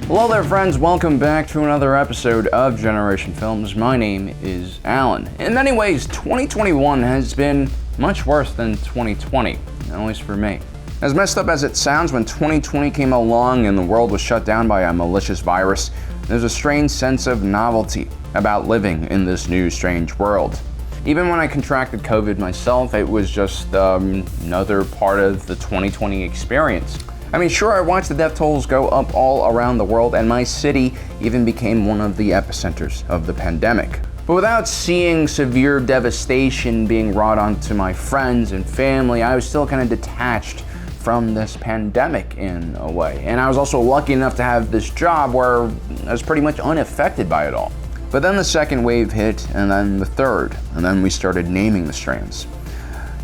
Hello there friends, welcome back to another episode of Generation Films. My name is Alan. In many ways, 2021 has been much worse than 2020, at least for me. As messed up as it sounds, when 2020 came along and the world was shut down by a malicious virus, there's a strange sense of novelty about living in this new strange world. Even when I contracted COVID myself, it was just another part of the 2020 experience. I mean, sure, I watched the death tolls go up all around the world, and my city even became one of the epicenters of the pandemic. But without seeing severe devastation being wrought onto my friends and family, I was still kind of detached from this pandemic in a way. And I was also lucky enough to have this job where I was pretty much unaffected by it all. But then the second wave hit, and then the third, and then we started naming the strands.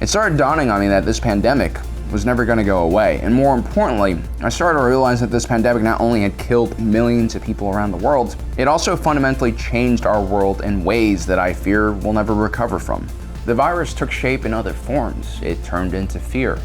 It started dawning on me that this pandemic was never going to go away. And more importantly, I started to realize that this pandemic not only had killed millions of people around the world, it also fundamentally changed our world in ways that I fear we'll never recover from. The virus took shape in other forms. It turned into fear.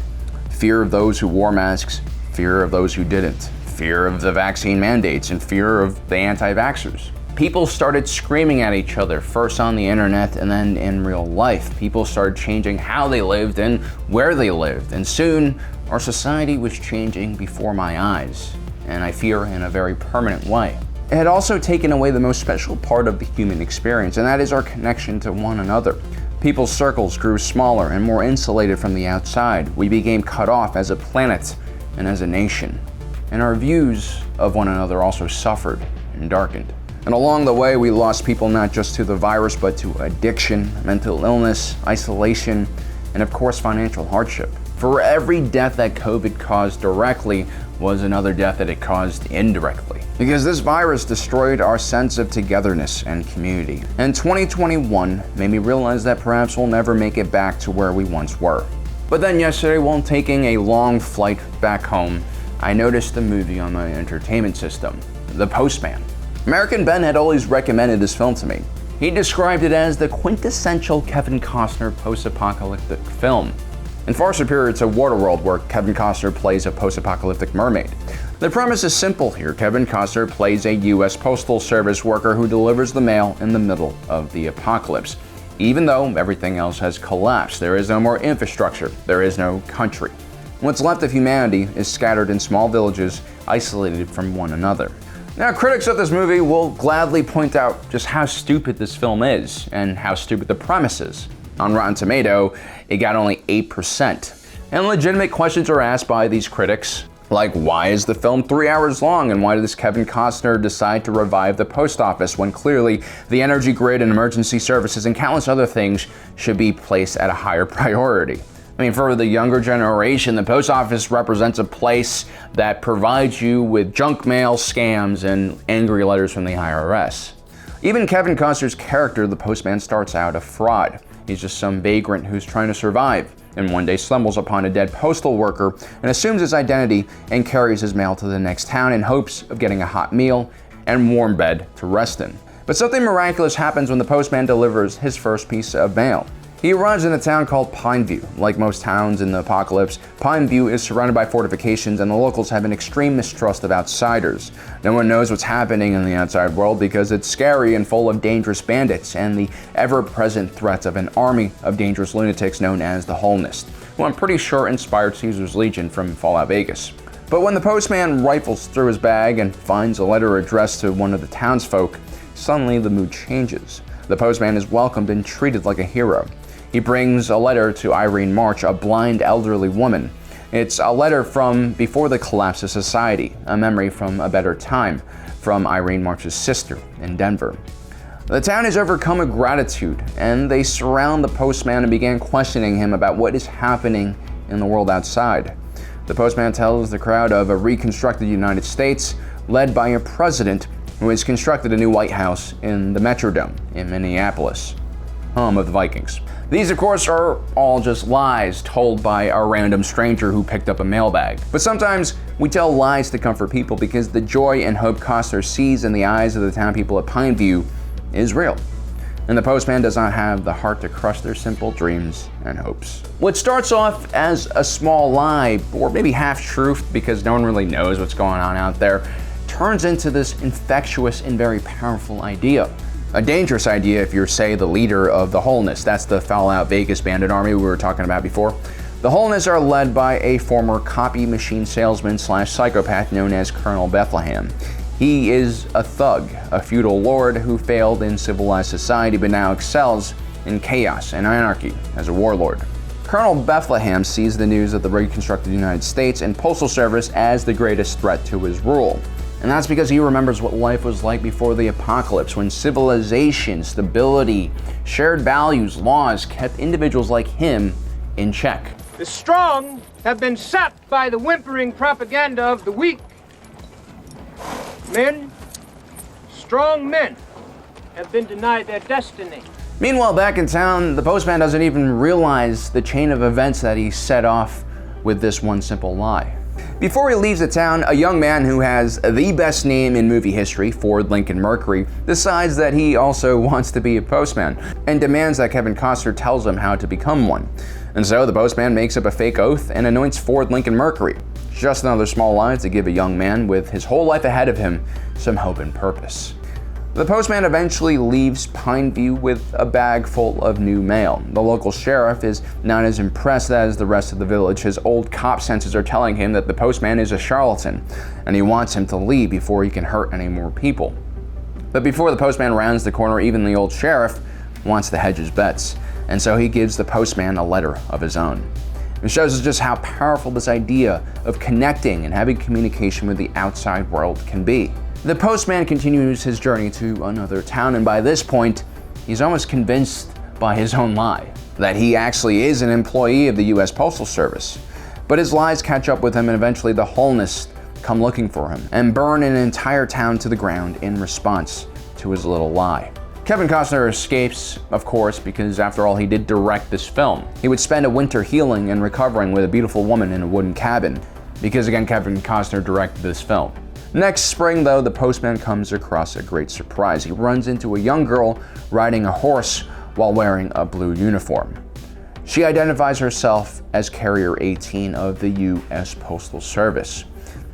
Fear of those who wore masks, fear of those who didn't, fear of the vaccine mandates, and fear of the anti-vaxxers. People started screaming at each other, first on the internet and then in real life. People started changing how they lived and where they lived. And soon, our society was changing before my eyes, and I fear in a very permanent way. It had also taken away the most special part of the human experience, and that is our connection to one another. People's circles grew smaller and more insulated from the outside. We became cut off as a planet and as a nation. And our views of one another also suffered and darkened. And along the way, we lost people not just to the virus, but to addiction, mental illness, isolation, and of course, financial hardship. For every death that COVID caused directly was another death that it caused indirectly. Because this virus destroyed our sense of togetherness and community. And 2021 made me realize that perhaps we'll never make it back to where we once were. But then yesterday, while taking a long flight back home, I noticed a movie on my entertainment system, The Postman. American Ben had always recommended this film to me. He described it as the quintessential Kevin Costner post-apocalyptic film, and far superior to Waterworld, where Kevin Costner plays a post-apocalyptic mermaid. The premise is simple here. Kevin Costner plays a U.S. Postal Service worker who delivers the mail in the middle of the apocalypse. Even though everything else has collapsed, there is no more infrastructure, there is no country. What's left of humanity is scattered in small villages, isolated from one another. Now, critics of this movie will gladly point out just how stupid this film is and how stupid the premise is. On Rotten Tomato, it got only 8%. And legitimate questions are asked by these critics, like why is the film 3 hours long and why does Kevin Costner decide to revive the post office when clearly the energy grid and emergency services and countless other things should be placed at a higher priority? I mean, for the younger generation, the post office represents a place that provides you with junk mail, scams, and angry letters from the IRS. Even Kevin Costner's character, the postman, starts out a fraud. He's just some vagrant who's trying to survive, and one day stumbles upon a dead postal worker and assumes his identity and carries his mail to the next town in hopes of getting a hot meal and warm bed to rest in. But something miraculous happens when the postman delivers his first piece of mail. He arrives in a town called Pineview. Like most towns in the apocalypse, Pineview is surrounded by fortifications and the locals have an extreme mistrust of outsiders. No one knows what's happening in the outside world because it's scary and full of dangerous bandits and the ever-present threats of an army of dangerous lunatics known as the Holnist, who I'm pretty sure inspired Caesar's Legion from Fallout Vegas. But when the postman rifles through his bag and finds a letter addressed to one of the townsfolk, suddenly the mood changes. The postman is welcomed and treated like a hero. He brings a letter to Irene March, a blind elderly woman. It's a letter from before the collapse of society, a memory from a better time, from Irene March's sister in Denver. The town is overcome with gratitude, and they surround the postman and begin questioning him about what is happening in the world outside. The postman tells the crowd of a reconstructed United States led by a president who has constructed a new White House in the Metrodome in Minneapolis, home of the Vikings. These, of course, are all just lies told by a random stranger who picked up a mailbag. But sometimes we tell lies to comfort people because the joy and hope Costner sees in the eyes of the town people at Pineview is real. And the postman does not have the heart to crush their simple dreams and hopes. What starts off as a small lie, or maybe half-truth because no one really knows what's going on out there, turns into this infectious and very powerful idea. A dangerous idea if you're, say, the leader of the Holiness. That's the Fallout Vegas bandit army we were talking about before. The Holiness are led by a former copy machine salesman / psychopath known as Colonel Bethlehem. He is a thug, a feudal lord who failed in civilized society but now excels in chaos and anarchy as a warlord. Colonel Bethlehem sees the news of the reconstructed United States and Postal Service as the greatest threat to his rule. And that's because he remembers what life was like before the apocalypse, when civilization, stability, shared values, laws kept individuals like him in check. The strong have been sapped by the whimpering propaganda of the weak. Men, strong men, have been denied their destiny. Meanwhile, back in town, the postman doesn't even realize the chain of events that he set off with this one simple lie. Before he leaves the town, a young man who has the best name in movie history, Ford Lincoln Mercury, decides that he also wants to be a postman and demands that Kevin Costner tells him how to become one. And so the postman makes up a fake oath and anoints Ford Lincoln Mercury. Just another small lie to give a young man with his whole life ahead of him some hope and purpose. The postman eventually leaves Pineview with a bag full of new mail. The local sheriff is not as impressed as the rest of the village. His old cop senses are telling him that the postman is a charlatan, and he wants him to leave before he can hurt any more people. But before the postman rounds the corner, even the old sheriff wants to hedge his bets, and so he gives the postman a letter of his own. It shows us just how powerful this idea of connecting and having communication with the outside world can be. The postman continues his journey to another town, and by this point, he's almost convinced by his own lie that he actually is an employee of the US Postal Service. But his lies catch up with him, and eventually the Holnists come looking for him and burn an entire town to the ground in response to his little lie. Kevin Costner escapes, of course, because after all, he did direct this film. He would spend a winter healing and recovering with a beautiful woman in a wooden cabin, because again, Kevin Costner directed this film. Next spring, though, the postman comes across a great surprise. He runs into a young girl riding a horse while wearing a blue uniform. She identifies herself as Carrier 18 of the US Postal Service.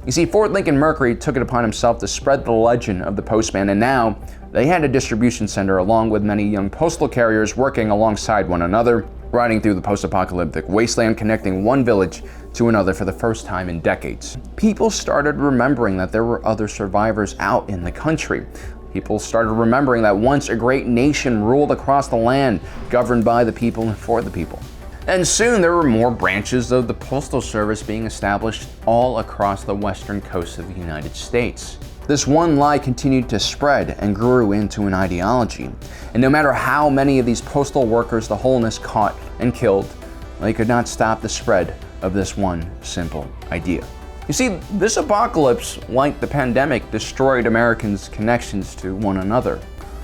You see, Ford Lincoln Mercury took it upon himself to spread the legend of the postman, and now they had a distribution center along with many young postal carriers working alongside one another, riding through the post-apocalyptic wasteland, connecting one village to another for the first time in decades. People started remembering that there were other survivors out in the country. People started remembering that once a great nation ruled across the land, governed by the people and for the people. And soon there were more branches of the Postal Service being established all across the western coast of the United States. This one lie continued to spread and grew into an ideology. And no matter how many of these postal workers the Holnists caught and killed, they could not stop the spread of this one simple idea. You see, this apocalypse, like the pandemic, destroyed Americans' connections to one another.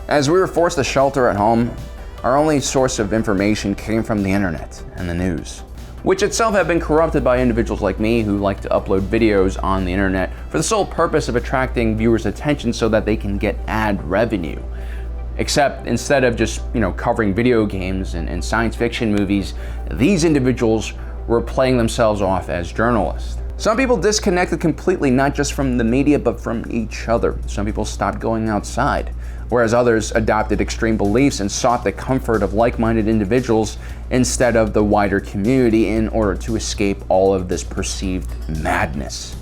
As we were forced to shelter at home, our only source of information came from the internet and the news, which itself have been corrupted by individuals like me who like to upload videos on the internet for the sole purpose of attracting viewers' attention so that they can get ad revenue. Except instead of just, covering video games and science fiction movies, these individuals were playing themselves off as journalists. Some people disconnected completely, not just from the media, but from each other. Some people stopped going outside, whereas others adopted extreme beliefs and sought the comfort of like-minded individuals instead of the wider community in order to escape all of this perceived madness.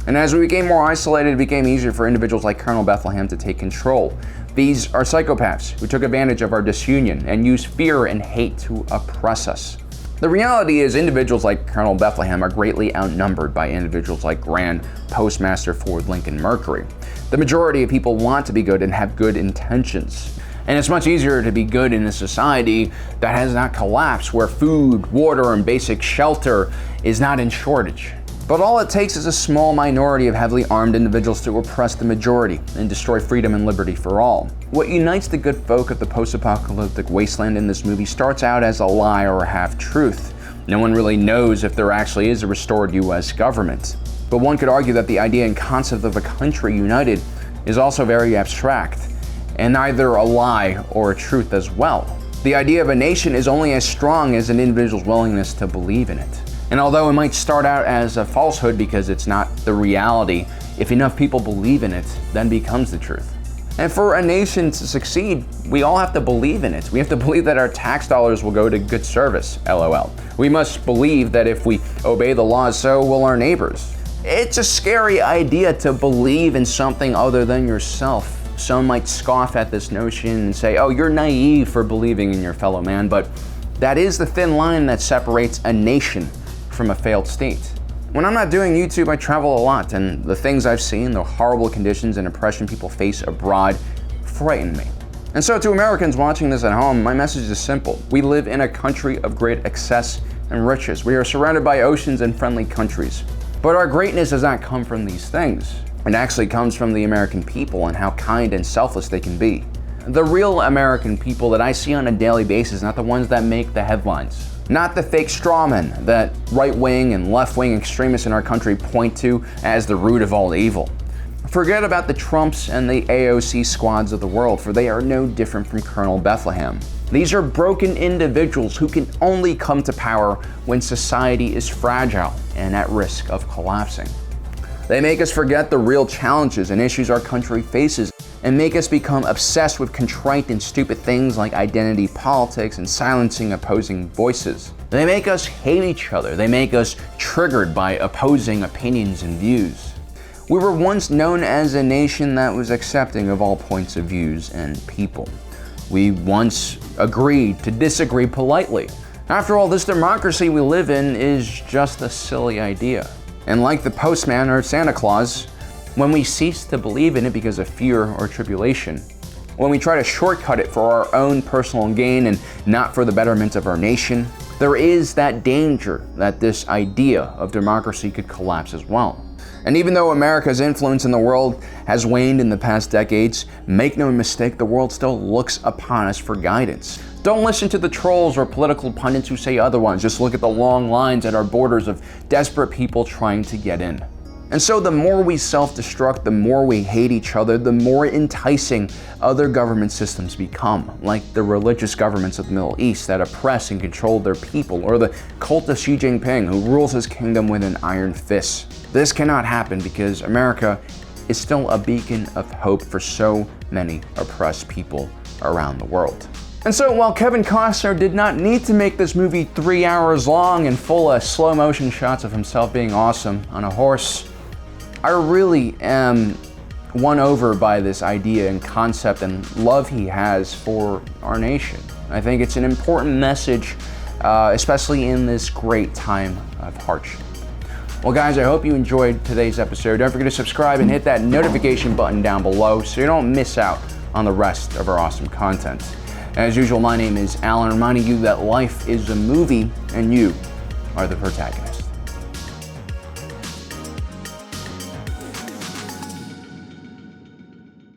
And as we became more isolated, it became easier for individuals like Colonel Bethlehem to take control. These are psychopaths who took advantage of our disunion and used fear and hate to oppress us. The reality is individuals like Colonel Bethlehem are greatly outnumbered by individuals like Grand Postmaster Ford Lincoln Mercury. The majority of people want to be good and have good intentions. And it's much easier to be good in a society that has not collapsed, where food, water, and basic shelter is not in shortage. But all it takes is a small minority of heavily armed individuals to oppress the majority and destroy freedom and liberty for all. What unites the good folk of the post-apocalyptic wasteland in this movie starts out as a lie or a half-truth. No one really knows if there actually is a restored US government. But one could argue that the idea and concept of a country united is also very abstract, and neither a lie or a truth as well. The idea of a nation is only as strong as an individual's willingness to believe in it. And although it might start out as a falsehood because it's not the reality, if enough people believe in it, then becomes the truth. And for a nation to succeed, we all have to believe in it. We have to believe that our tax dollars will go to good service, LOL. We must believe that if we obey the laws, so will our neighbors. It's a scary idea to believe in something other than yourself. Some might scoff at this notion and say, oh, you're naive for believing in your fellow man, but that is the thin line that separates a nation from a failed state. When I'm not doing YouTube, I travel a lot, and the things I've seen, the horrible conditions and oppression people face abroad, frighten me. And so to Americans watching this at home, my message is simple. We live in a country of great excess and riches. We are surrounded by oceans and friendly countries. But our greatness does not come from these things. It actually comes from the American people and how kind and selfless they can be. The real American people that I see on a daily basis, not the ones that make the headlines. Not the fake strawmen that right-wing and left-wing extremists in our country point to as the root of all evil. Forget about the Trumps and the AOC squads of the world, for they are no different from Colonel Bethlehem. These are broken individuals who can only come to power when society is fragile and at risk of collapsing. They make us forget the real challenges and issues our country faces and make us become obsessed with contrite and stupid things like identity politics and silencing opposing voices. They make us hate each other. They make us triggered by opposing opinions and views. We were once known as a nation that was accepting of all points of views and people. We once agreed to disagree politely. After all, this democracy we live in is just a silly idea. And like the Postman or Santa Claus, when we cease to believe in it because of fear or tribulation, when we try to shortcut it for our own personal gain and not for the betterment of our nation, there is that danger that this idea of democracy could collapse as well. And even though America's influence in the world has waned in the past decades, make no mistake, the world still looks upon us for guidance. Don't listen to the trolls or political pundits who say otherwise. Just look at the long lines at our borders of desperate people trying to get in. And so the more we self-destruct, the more we hate each other, the more enticing other government systems become, like the religious governments of the Middle East that oppress and control their people, or the cult of Xi Jinping who rules his kingdom with an iron fist. This cannot happen because America is still a beacon of hope for so many oppressed people around the world. And so while Kevin Costner did not need to make this movie 3 hours long and full of slow motion shots of himself being awesome on a horse, I really am won over by this idea and concept and love he has for our nation. I think it's an important message, especially in this great time of hardship. Well guys, I hope you enjoyed today's episode. Don't forget to subscribe and hit that notification button down below so you don't miss out on the rest of our awesome content. As usual, my name is Alan, reminding you that life is a movie and you are the protagonist.